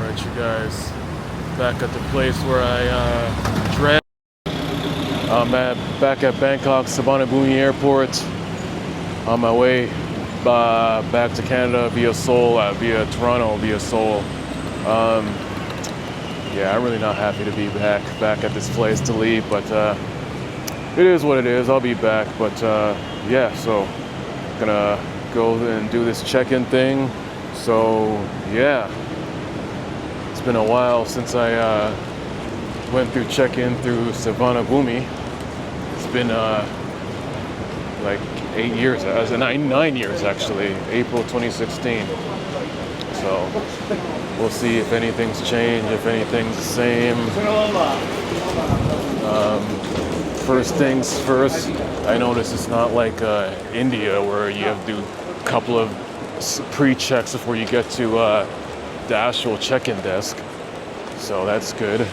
Alright, you guys, back at the place where I dread. Back at Bangkok, Suvarnabhumi Airport. On my way back to Canada via Seoul, via Toronto, via Seoul. Yeah, I'm really not happy to be back at this place to leave, but it is what it is. I'll be back, but yeah, so gonna go and do this check-in thing. So yeah, it's been a while since I went through check-in through Suvarnabhumi. It's been like 8 years, 9 years actually, April 2016. So we'll see if anything's changed, if anything's the same. First things first, I noticed it's not like India where you have to do a couple of pre-checks before you get to the actual check-in desk. So that's good.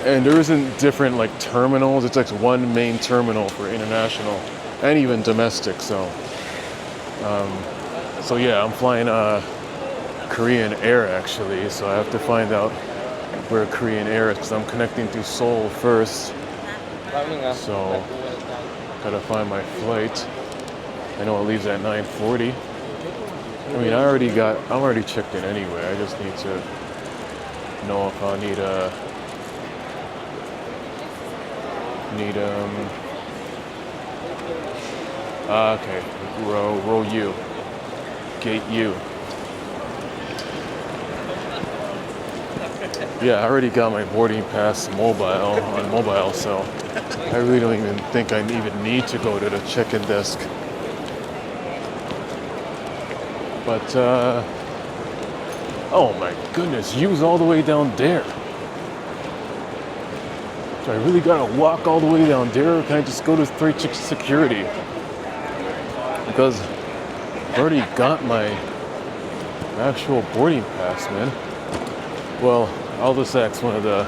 And there isn't different like terminals. It's like one main terminal for international and even domestic. So yeah, I'm flying Korean Air actually. So I have to find out where Korean Air is because I'm connecting to Seoul first. So gotta find my flight. I know it leaves at 9:40. I mean, I'm already checked in anyway. I just need to know if I need okay, row U, gate U. Yeah, I already got my boarding pass on mobile, so I really don't even think I even need to go to the check-in desk. But oh my goodness, U's all the way down there. So I really gotta walk all the way down there, or can I just go to straight security? Because I've already got my actual boarding pass, man. Well, I'll just ask one of the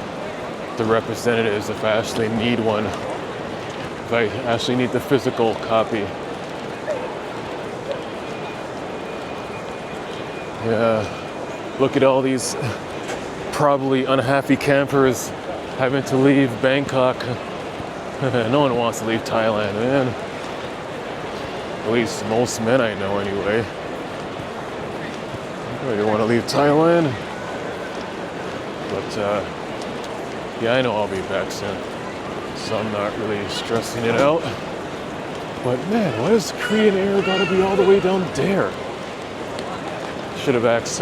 representatives if I actually need one. If I actually need the physical copy. Yeah, look at all these probably unhappy campers having to leave Bangkok. No one wants to leave Thailand, man. At least most men I know anyway. I don't want to leave Thailand. But yeah, I know I'll be back soon. So I'm not really stressing it out. But man, why does Korean Air gotta be all the way down there? Should have asked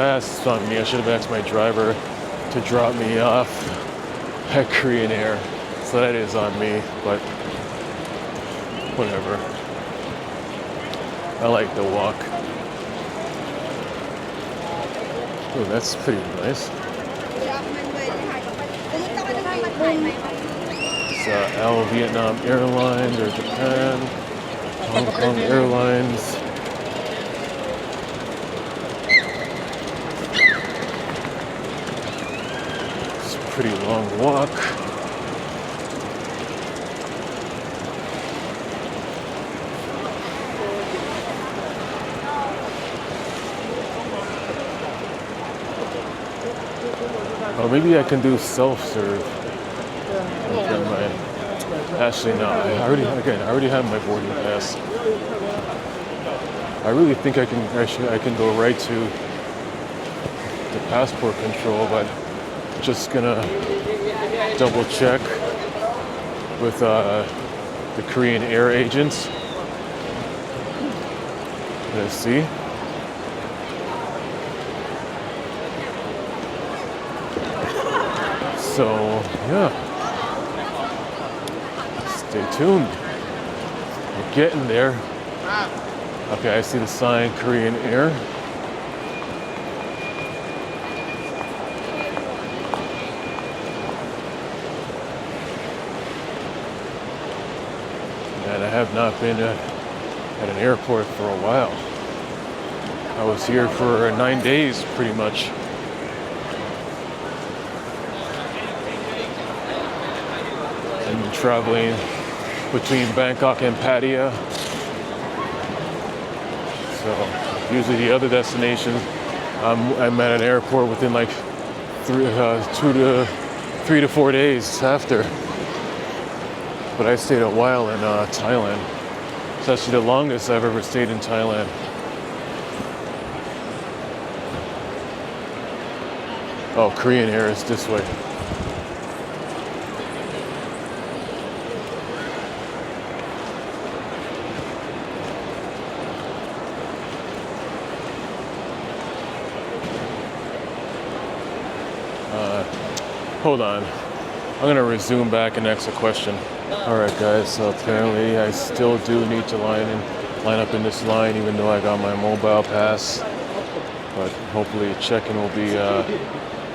me. I should have asked my driver to drop me off at Korean Air. So that is on me, but whatever. I like the walk. Oh, that's pretty nice. It's Al Vietnam Airlines or Japan, Hong Kong Airlines. It's a pretty long walk. Or maybe I can do self-serve. Actually, no. I already have my boarding pass. I really think I can go right to the passport control, but just gonna double check with the Korean Air agents. Let's see. So, yeah. Stay tuned. We're getting there. Okay, I see the sign Korean Air. And I have not been at an airport for a while. I was here for 9 days, pretty much. And traveling between Bangkok and Pattaya. So usually the other destinations I'm at an airport within like 3 to 4 days after. But I stayed a while in Thailand. It's actually the longest I've ever stayed in Thailand. Oh, Korean Air is this way. Hold on. I'm gonna resume back and ask a question. All right, guys. So apparently, I still do need to line up in this line, even though I got my mobile pass. But hopefully, check-in will be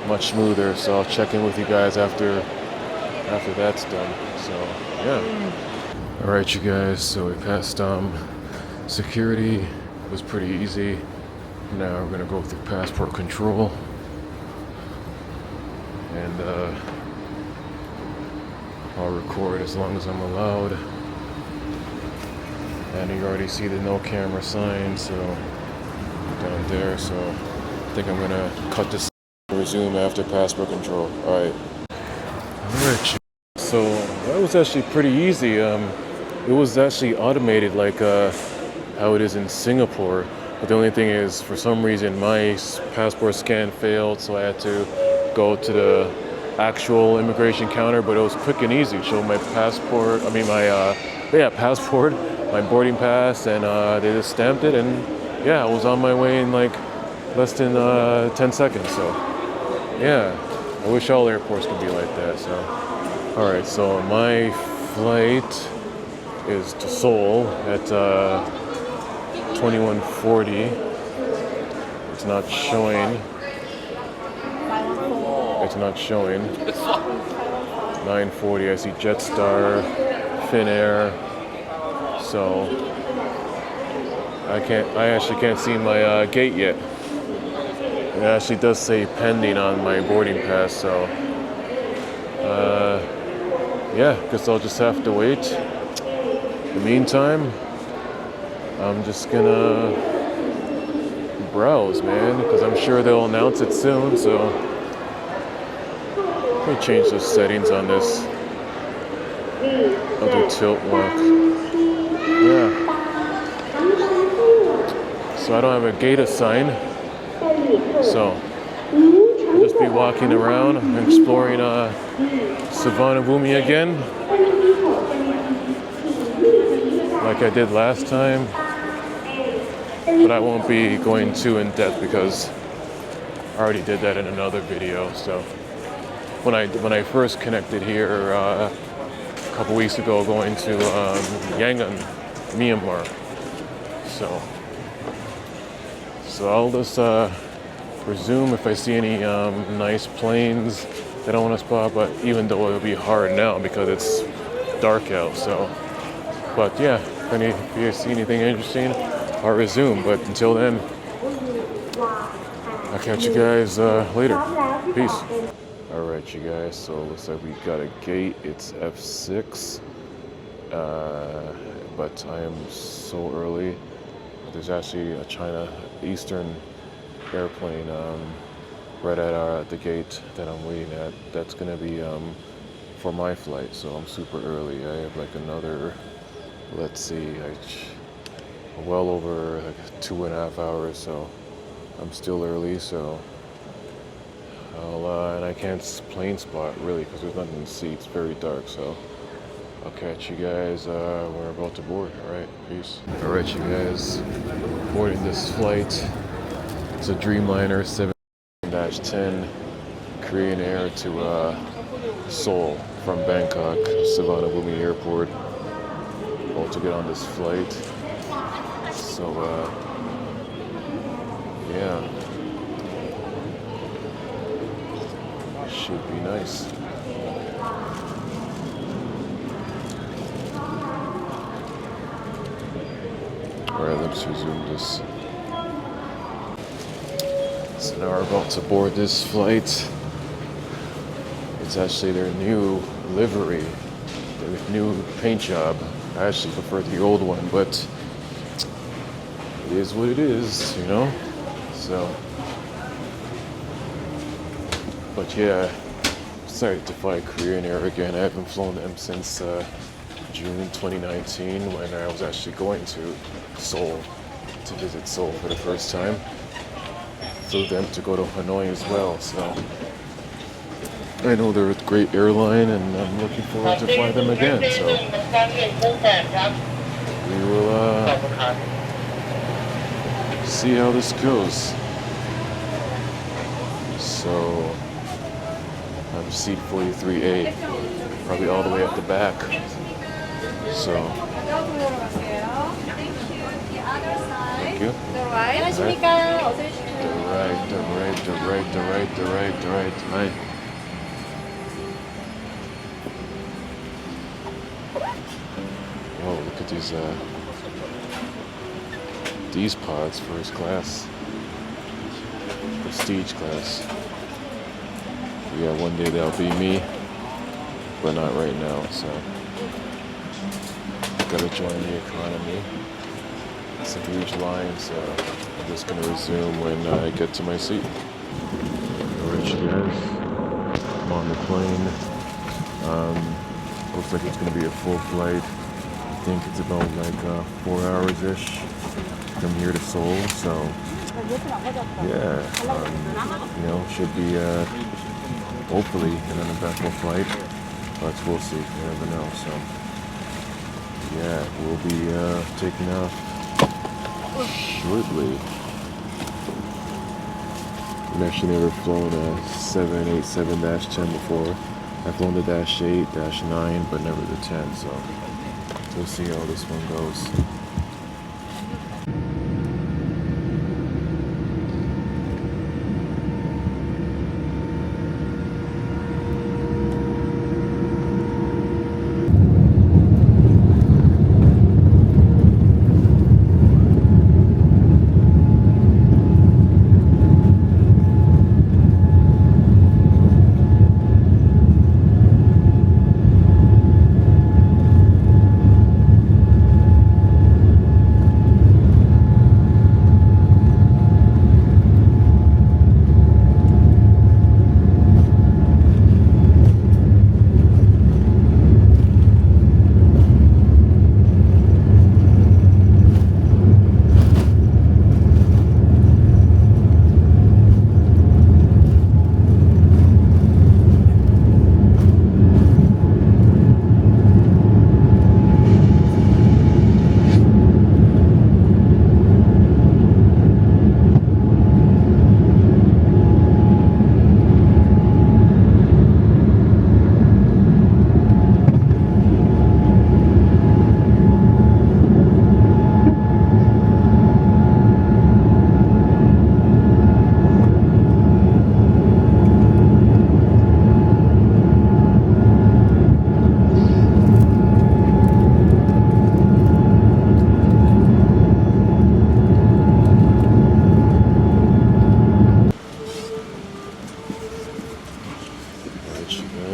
much smoother. So I'll check in with you guys after that's done. So yeah. All right, you guys. So we passed security. It was pretty easy. Now we're gonna go through passport control. And I'll record as long as I'm allowed. And you already see the no camera sign, so down there. So I think I'm gonna cut this and resume after passport control. All right. So that was actually pretty easy. It was actually automated like how it is in Singapore. But the only thing is, for some reason, my passport scan failed, so I had to go to the actual immigration counter, but it was quick and easy. Showed my passport, passport, my boarding pass, and they just stamped it, and yeah, I was on my way in like less than 10 seconds. So yeah, I wish all airports could be like that. So all right, so my flight is to Seoul at 21:40. It's not showing. It's not showing. 9:40. I see Jetstar, Finnair. So I actually can't see my gate yet. It actually does say pending on my boarding pass. So yeah, guess I'll just have to wait. In the meantime, I'm just gonna browse, man, because I'm sure they'll announce it soon. So let me change the settings on this. I'll do tilt walk. Yeah. So I don't have a gate assigned. So I'll just be walking around, exploring Suvarnabhumi again, like I did last time. But I won't be going too in depth because I already did that in another video. So when I first connected here a couple weeks ago, going to Yangon, Myanmar. So I'll just resume if I see any nice planes that I want to spot. But even though it'll be hard now because it's dark out. So, but yeah, if you see anything interesting, I'll resume. But until then, I'll catch you guys later. Peace. All right, you guys. So it looks like we got a gate. It's F6. But I am so early. There's actually a China Eastern airplane right at the gate that I'm waiting at. That's gonna be for my flight. So I'm super early. I have like another, let's see, well over like 2.5 hours. So I'm still early. So and I can't plane spot really because there's nothing to see. It's very dark. So I'll catch you guys. We're about to board. All right, peace. All right, you guys, boarding this flight. It's a Dreamliner 7-10 Korean Air to Seoul from Bangkok, Suvarnabhumi Airport. About to get on this flight. So yeah, should be nice. Alright, let's resume this. So now we're about to board this flight. It's actually their new livery, their new paint job. I actually prefer the old one, but it is what it is, you know? So But yeah, decided to fly Korean Air again. I haven't flown them since June 2019 when I was actually going to Seoul to visit Seoul for the first time. Flew them to go to Hanoi as well, so I know they're a great airline and I'm looking forward to fly them again. So we will see how this goes. So I'm seat 43A, probably all the way at the back. So thank you. The right. Oh, look at these pods, first class, prestige class. Yeah, one day that'll be me, but not right now, so gotta join the economy. It's a huge line, so I'm just gonna resume when I get to my seat. Alright, you guys, I'm on the plane. Looks like it's gonna be a full flight. I think it's about like 4 hours-ish from here to Seoul, so yeah, should be hopefully an uneventful flight, but we'll see, you never know. So yeah, we'll be taking off shortly. I've actually never flown a 787-10 before. I've flown the -8, -9, but never the 10, so we'll see how this one goes.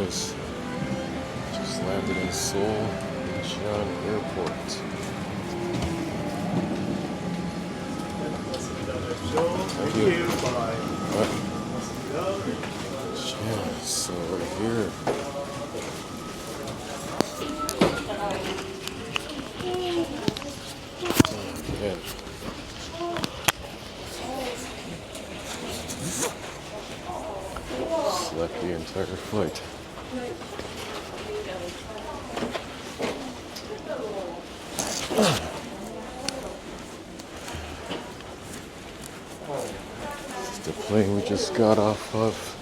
Just landed in Seoul, Incheon Airport. Thank you. What? Yeah, so right here. Oh, man. Slept the entire flight. This is the plane we just got off of.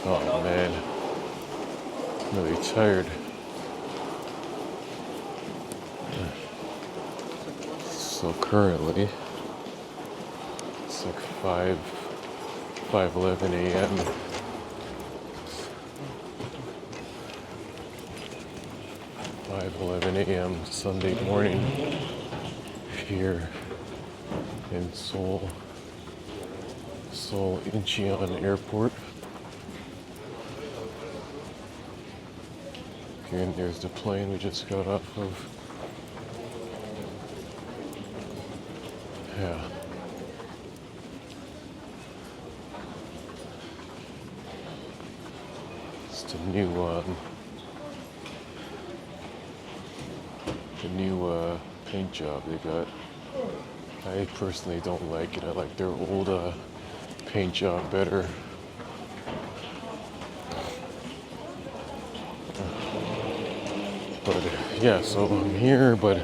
Oh man, I'm really tired. So currently, it's like 5:11 a.m. Sunday morning here in Seoul Incheon Airport. Okay, and there's the plane we just got off of. Yeah. It's the new paint job they got. I personally don't like it. I like their old paint job better. But yeah, so I'm here, but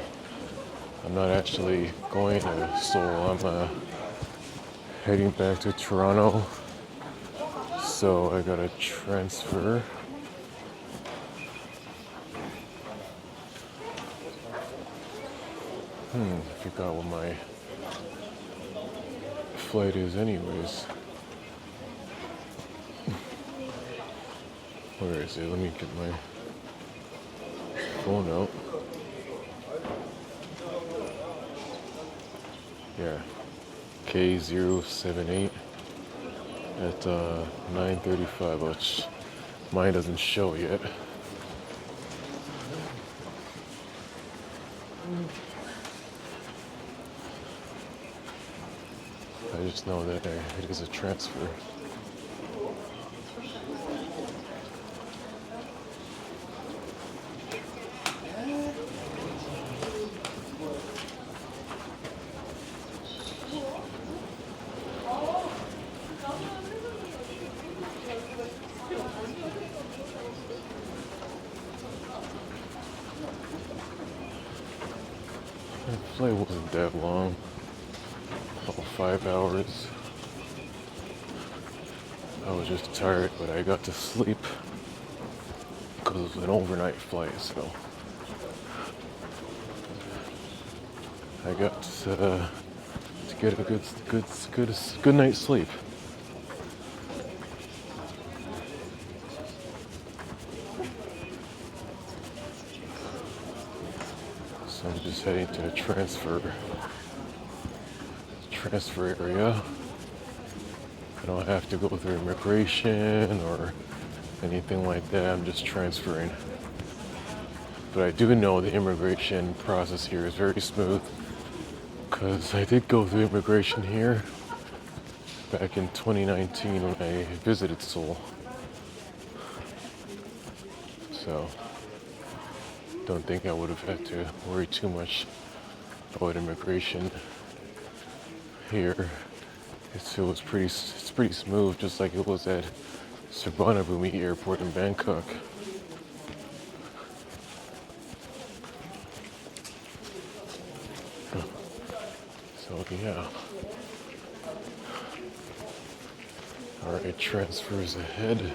I'm not actually going to Seoul. I'm heading back to Toronto. So I gotta transfer. I forgot what my flight is anyways. Where is it? Let me get my phone out. Yeah. K078 at 9:35, which mine doesn't show yet. I just know that it is a transfer. The flight wasn't that long, about 5 hours. I was just tired, but I got to sleep because it was an overnight flight, so I got to get a good night's sleep. So I'm just heading to the transfer area. I don't have to go through immigration or anything like that. I'm just transferring. But I do know the immigration process here is very smooth because I did go through immigration here back in 2019 when I visited Seoul. So don't think I would have had to worry too much about immigration here. It's pretty smooth, just like it was at Suvarnabhumi Airport in Bangkok. So yeah. Alright, transfers ahead.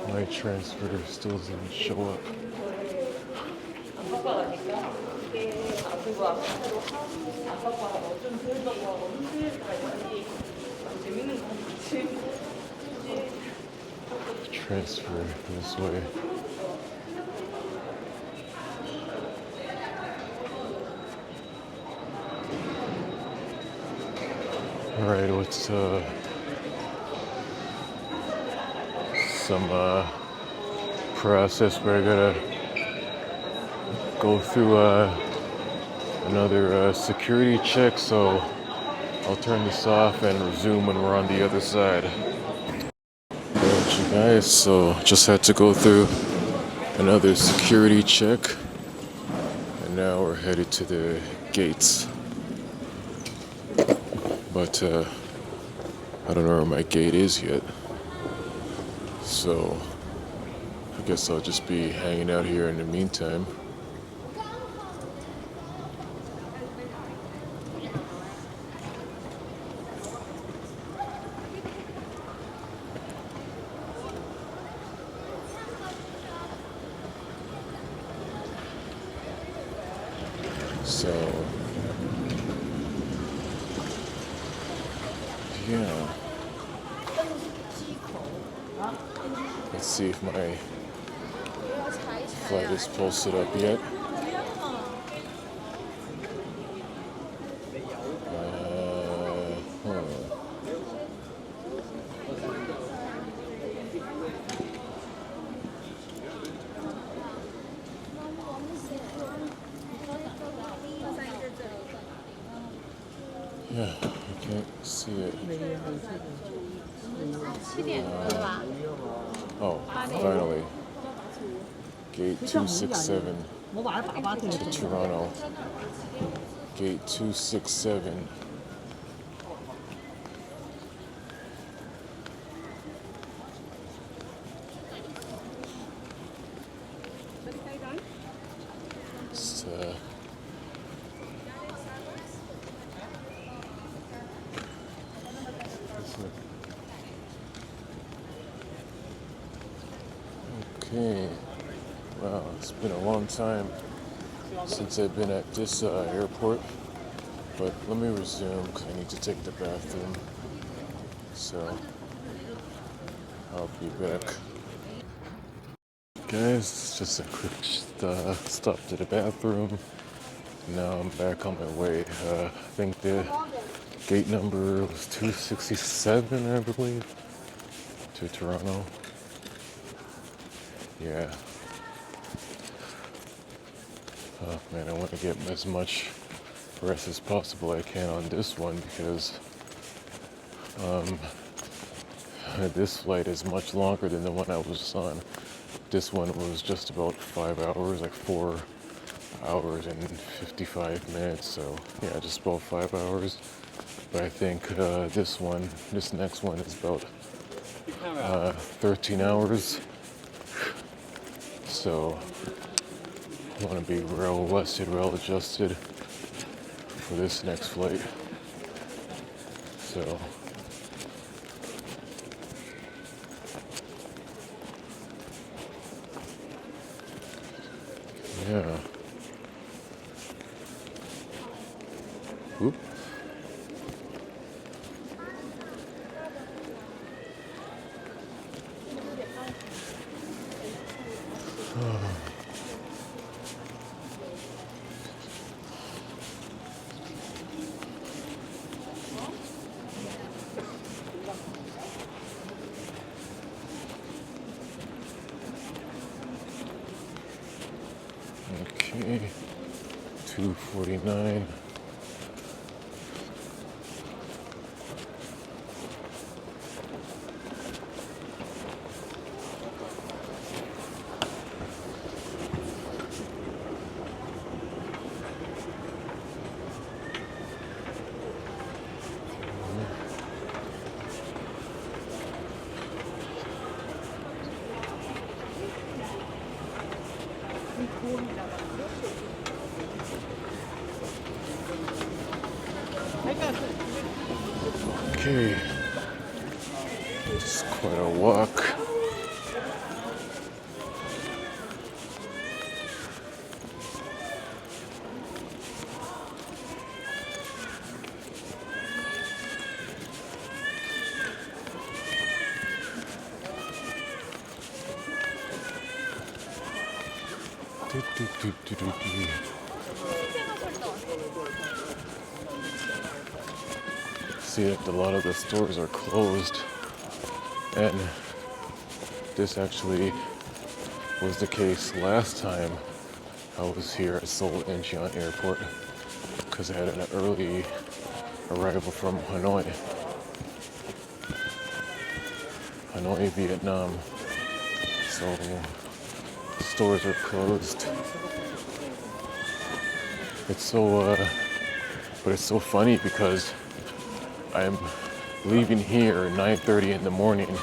My transfer still doesn't show up. Transfer this way. Alright, what's some process where I gotta go through another security check, so I'll turn this off and resume when we're on the other side. Alright, you guys, so just had to go through another security check, and now we're headed to the gates. But I don't know where my gate is yet, so I guess I'll just be hanging out here in the meantime. So yeah, let's see if my flight is posted up yet. Oh, finally. Gate 267 to Toronto. Gate 267. It's, okay. Wow, it's been a long time since I've been at this airport, but let me resume because I need to take the bathroom. So I'll be back. Guys, it's just a quick stop to the bathroom. Now I'm back on my way. I think the gate number was 267, I believe, to Toronto. Yeah. Oh man, I want to get as much rest as possible I can on this one because this flight is much longer than the one I was on. This one was just about 5 hours, like 4 hours and 55 minutes. So yeah, just about 5 hours. But I think this next one is about 13 hours. So I want to be well rested, well adjusted for this next flight. So yeah. Oop. Okay, 249. Okay, it's quite a walk. See that a lot of the stores are closed, and this actually was the case last time I was here at Seoul Incheon Airport because I had an early arrival from Hanoi, Vietnam. So stores are closed. But it's so funny because I'm leaving here at 9:30 in the morning,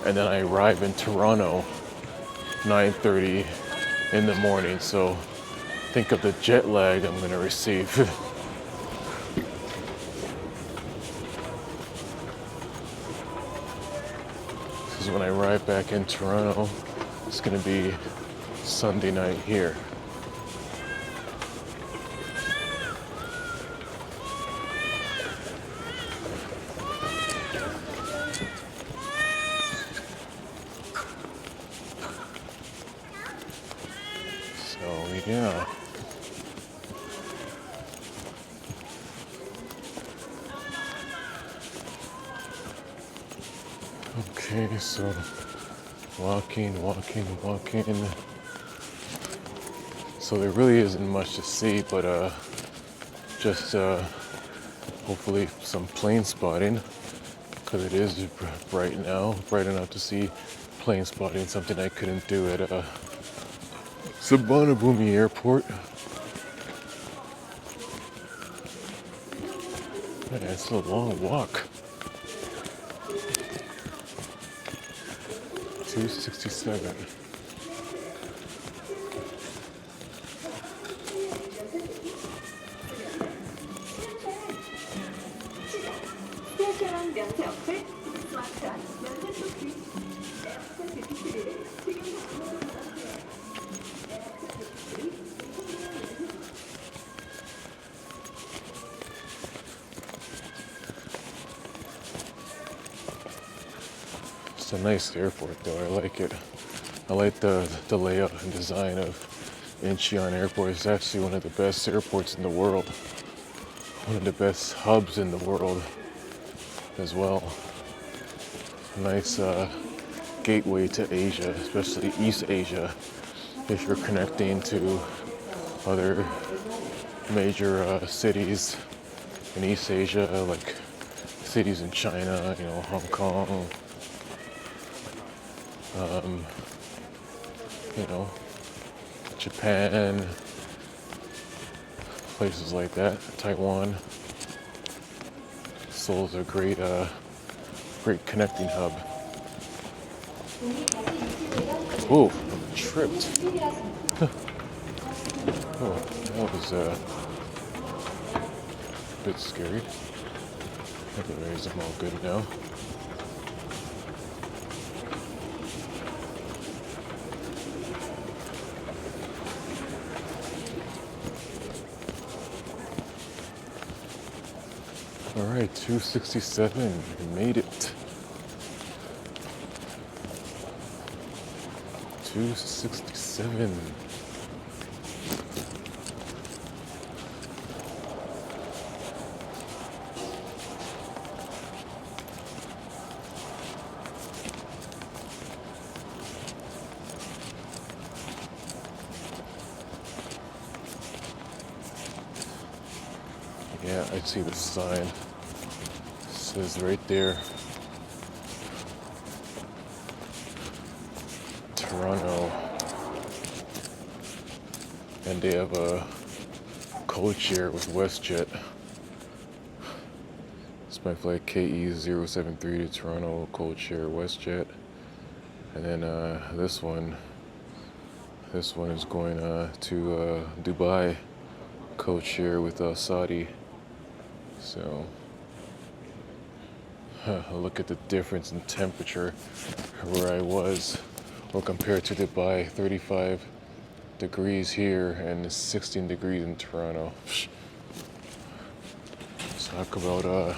and then I arrive in Toronto 9:30 in the morning. So think of the jet lag I'm going to receive. Because when I arrive back in Toronto, it's going to be Sunday night here. Yeah. Okay, so walking. So there really isn't much to see, but just hopefully some plane spotting. because it is bright now, bright enough to see plane spotting, something I couldn't do at Suvarnabhumi Airport. Man, it's a long walk. 267. It's a nice airport though, I like it. I like the layout and design of Incheon Airport. It's actually one of the best airports in the world. One of the best hubs in the world as well. Nice gateway to Asia, especially East Asia, if you're connecting to other major cities in East Asia, like cities in China, Hong Kong, Japan, places like that, Taiwan. Seoul's a great connecting hub. Ooh, I'm tripped. Oh, that was a bit scary. Anyways, I'm all good now. All right, 267, we made it. 267. Yeah, I see the sign. It says right there, Toronto. And they have a code share with WestJet. It's my flight KE073 to Toronto, code share WestJet. And then this one is going to Dubai, code share with Saudi. So look at the difference in temperature where I was, or compared to Dubai, 35 degrees here and 16 degrees in Toronto. Talk about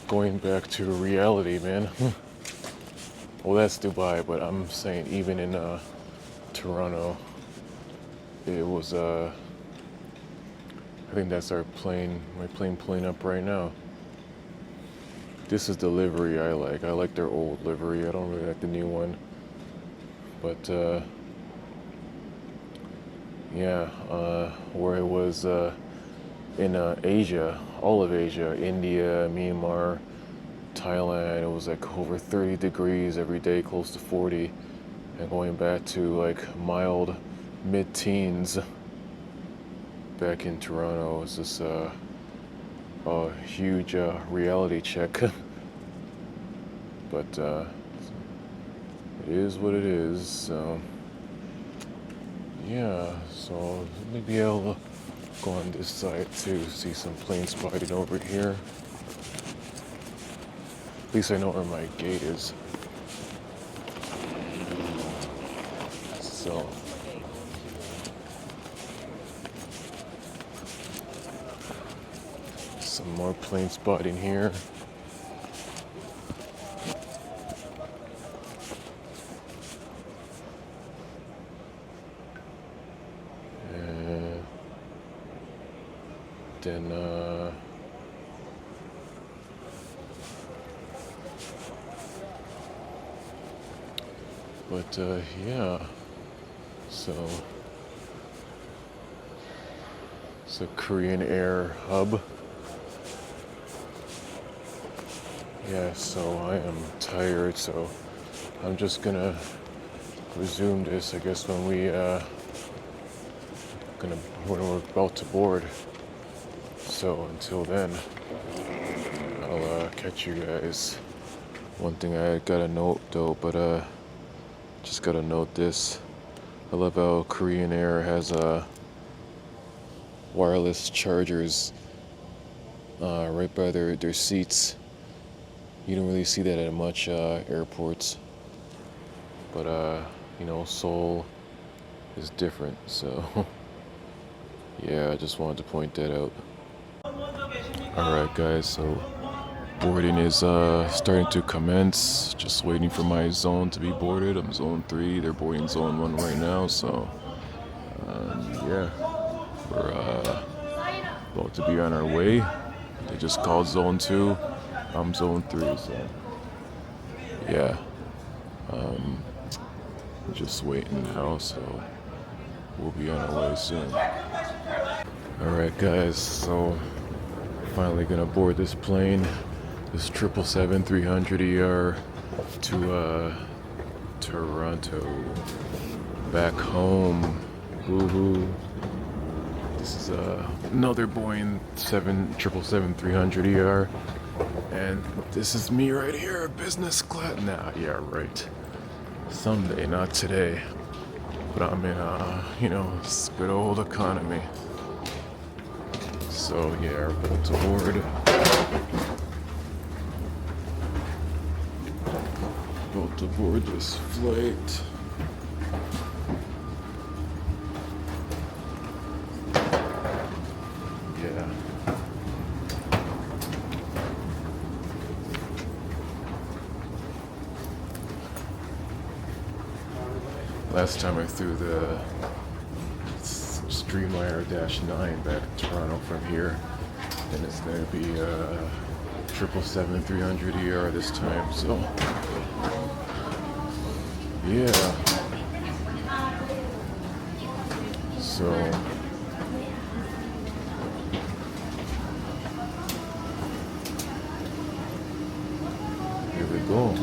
going back to reality, man. Well, that's Dubai, but I'm saying even in Toronto, it was I think that's my plane pulling up right now. This is the livery I like. I like their old livery. I don't really like the new one. But where I was in Asia, all of Asia, India, Myanmar, Thailand, it was like over 30 degrees every day, close to 40. And going back to like mild mid-teens back in Toronto was just a huge reality check. But it is what it is. So yeah, so maybe I'll go on this side too, see some plane spotting over here. At least I know where my gate is. So some more plane spotting here. And then yeah, so it's a Korean Air hub. Yeah, so I am tired, so I'm just gonna resume this, I guess, when we're about to board. So until then, I'll catch you guys. One thing I gotta note though, but just gotta note this. I love how Korean Air has wireless chargers right by their seats. You don't really see that at much airports, but Seoul is different. So yeah, I just wanted to point that out. All right, guys. So boarding is starting to commence. Just waiting for my zone to be boarded. I'm zone 3. They're boarding zone 1 right now. So yeah, we're about to be on our way. They just called zone 2. I'm zone 3. So yeah, just waiting now. So we'll be on our way soon. All right, guys. So finally gonna board this plane. This 777-300ER to Toronto, back home. Woohoo! This is another Boeing 777-300ER, and this is me right here, business class. Nah, yeah, right. Someday, not today. But I'm in it's good old economy. So yeah, we're about to board. About to board this flight. Yeah. Last time I flew the Streamliner -9 back to Toronto from here, and it's gonna be 777-300ER this time. So yeah. So here we go.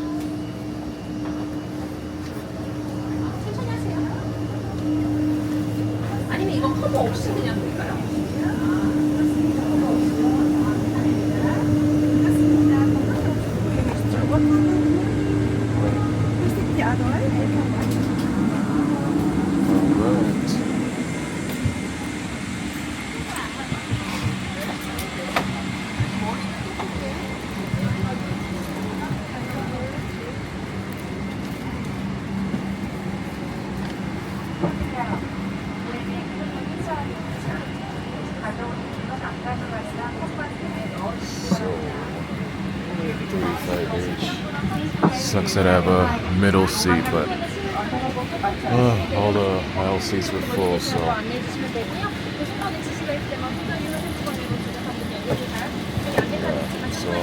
아니면 이거 커버 없이 그냥 볼까요? Sucks that I have a middle seat, but all the aisle seats were full, so I'll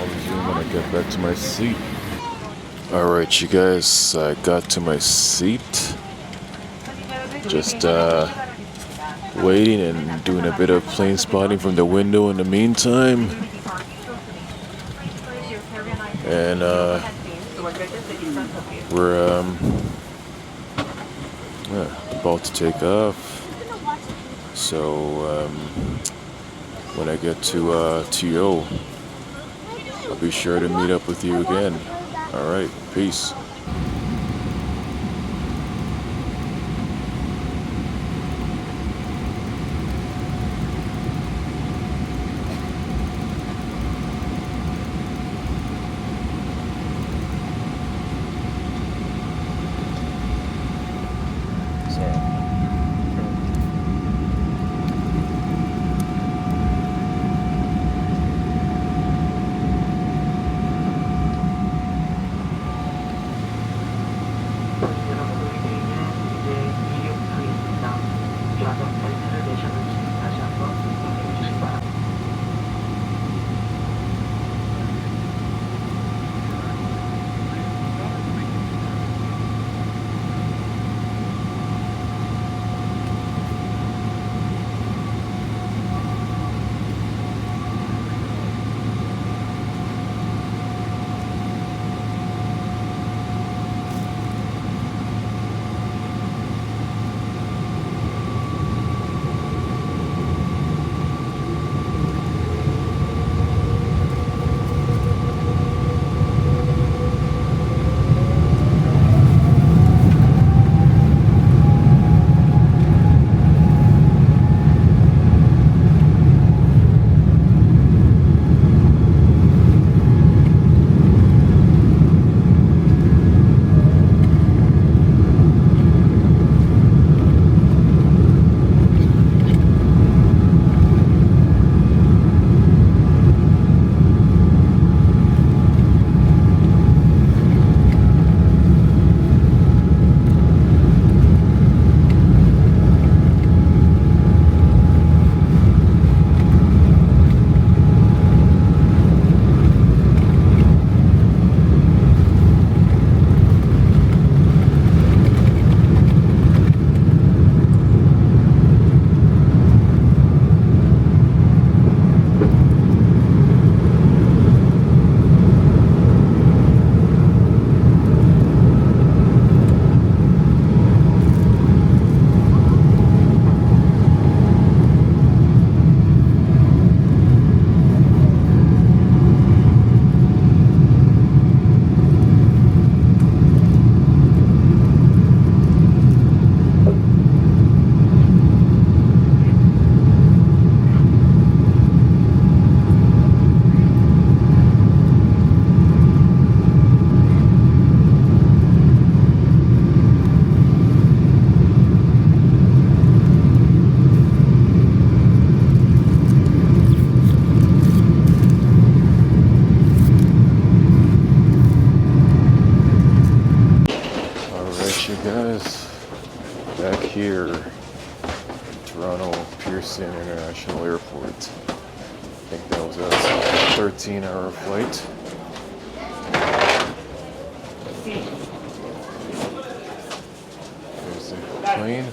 resume when I get back to my seat. Alright, you guys, I got to my seat. Just waiting and doing a bit of plane spotting from the window in the meantime. And we're about to take off. So when I get to TO, I'll be sure to meet up with you again. All right, peace. back here, Toronto Pearson International Airport. I think that was a 13-hour flight. There's the plane.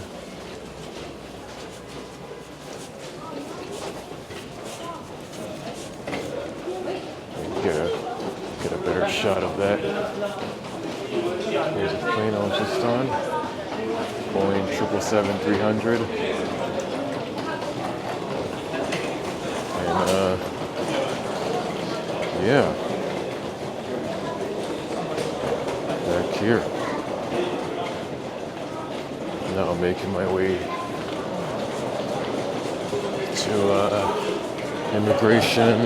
Get a better shot of that. Here's the plane I was just on. Boeing 777-300. And yeah. Back here. Now I'm making my way to immigration.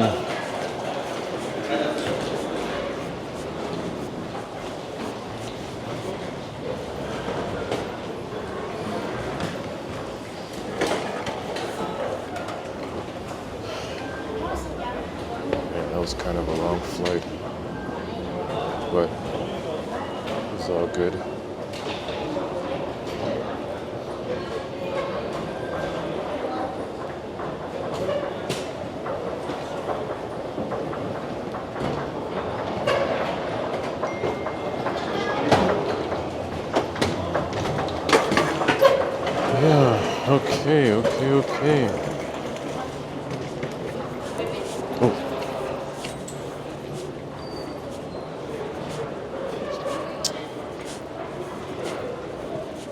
That was kind of a long flight, but it's all good. Yeah, okay. Oh.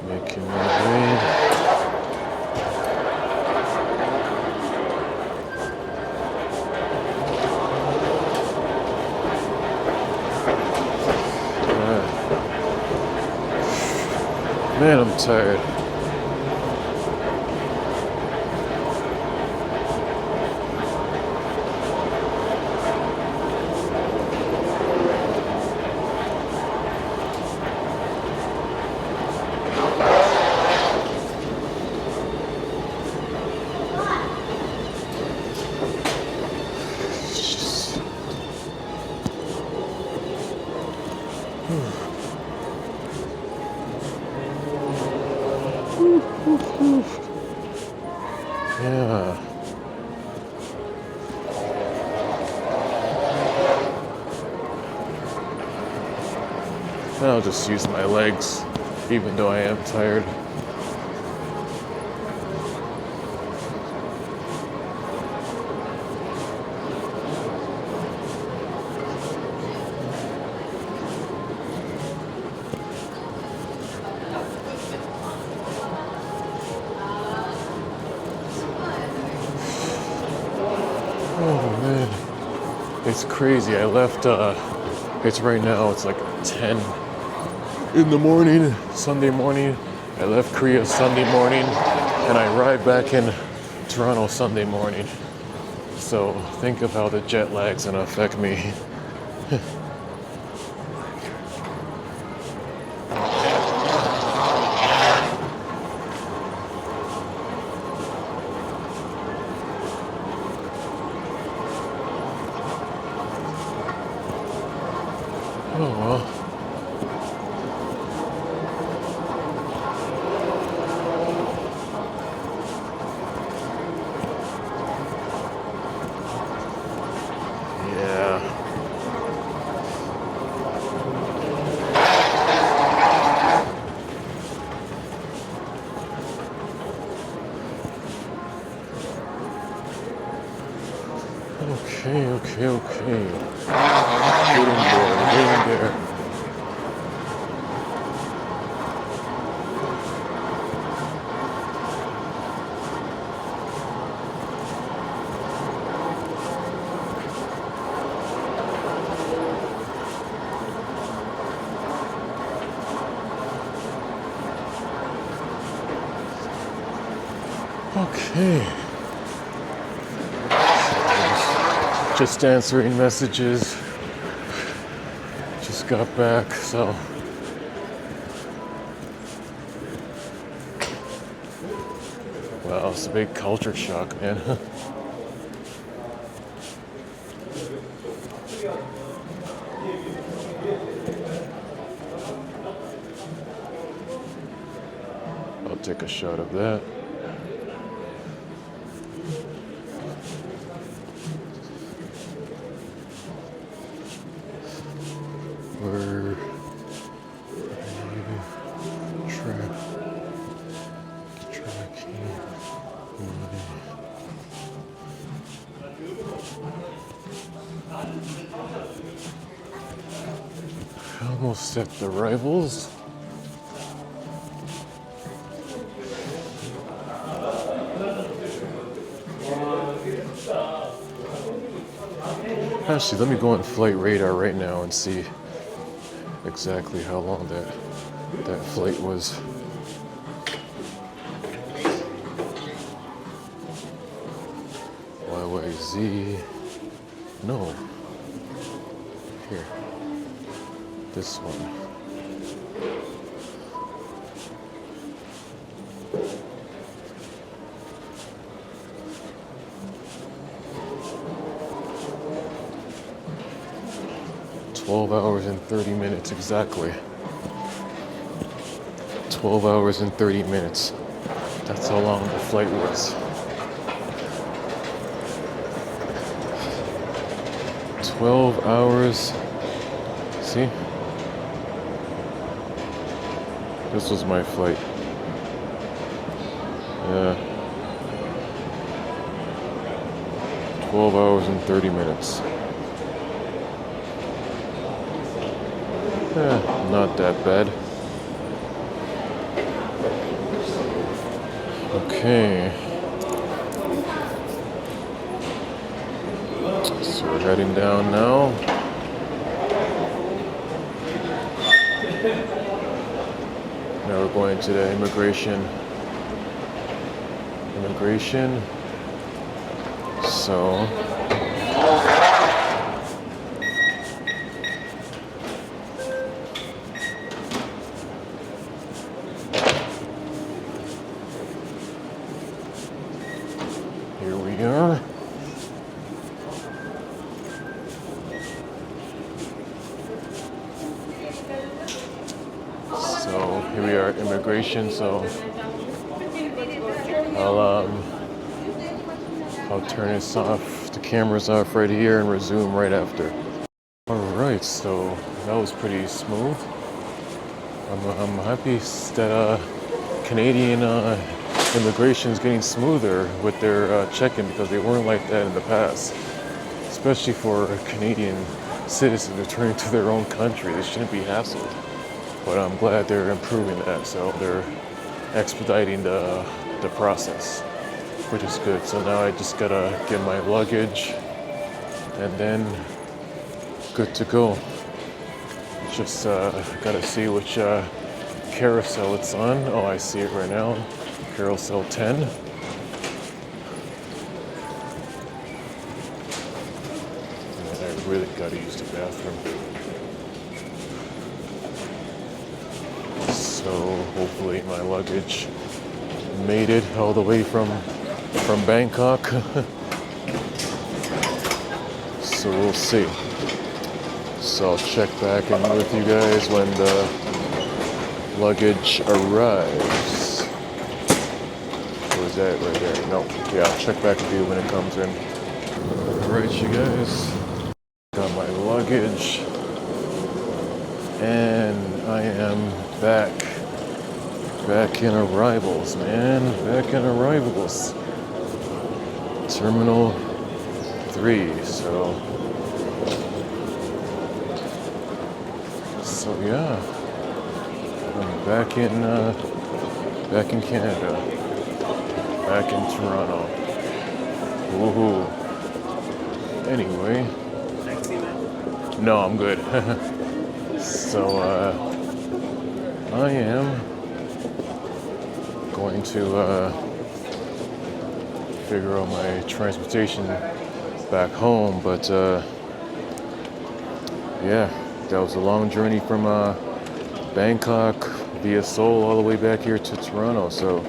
Making my way. Man, I'm tired. Yeah. I'll just use my legs, even though I am tired. Oh man, it's crazy. I left, it's right now, it's like 10 in the morning, Sunday morning. I left Korea Sunday morning and I arrived back in Toronto Sunday morning. So think of how the jet lag's gonna affect me. Oh well. Yeah. Okay. Getting there. Okay. Just answering messages. Just got back, so. Wow, it's a big culture shock, man. take a shot of that. Where almost at the rivals. Actually, let me go on flight radar right now and see exactly how long that flight was. YYZ. No. Here. This one. $12 and 30 minutes exactly. 12 hours and 30 minutes. That's how long the flight was. 12 hours. See? This was my flight. Yeah. 12 hours and 30 minutes. Not that bad. Okay. So we're heading down now. Now we're going to the immigration. So here we are. So here we are at immigration. So I'll turn this off, the camera's off right here, and resume right after. Alright, so that was pretty smooth. I'm happy that Canadian immigration is getting smoother with their check-in, because they weren't like that in the past. Especially for Canadian citizens returning to their own country. They shouldn't be hassled. But I'm glad they're improving that, so they're expediting the process, which is good. So now I just gotta get my luggage and then good to go. Just gotta see which carousel it's on. Oh, I see it right now. Carousel 10. And I really gotta use the bathroom. So hopefully my luggage made it all the way from Bangkok. So we'll see. So I'll check back in with you guys when the luggage arrives. Was that right there? No. Yeah, I'll check back with you when it comes in. Alright, you guys. Got my luggage. And I am back in arrivals, man. Back in arrivals. Terminal 3. So yeah, I'm back in Canada, back in Toronto. Woohoo! Anyway, no, I'm good. So I am going to figure out my transportation back home, but yeah, that was a long journey from Bangkok via Seoul all the way back here to Toronto. So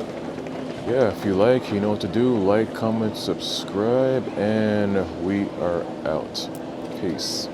yeah, if you like, you know what to do. Like, comment, subscribe, and we are out. Peace.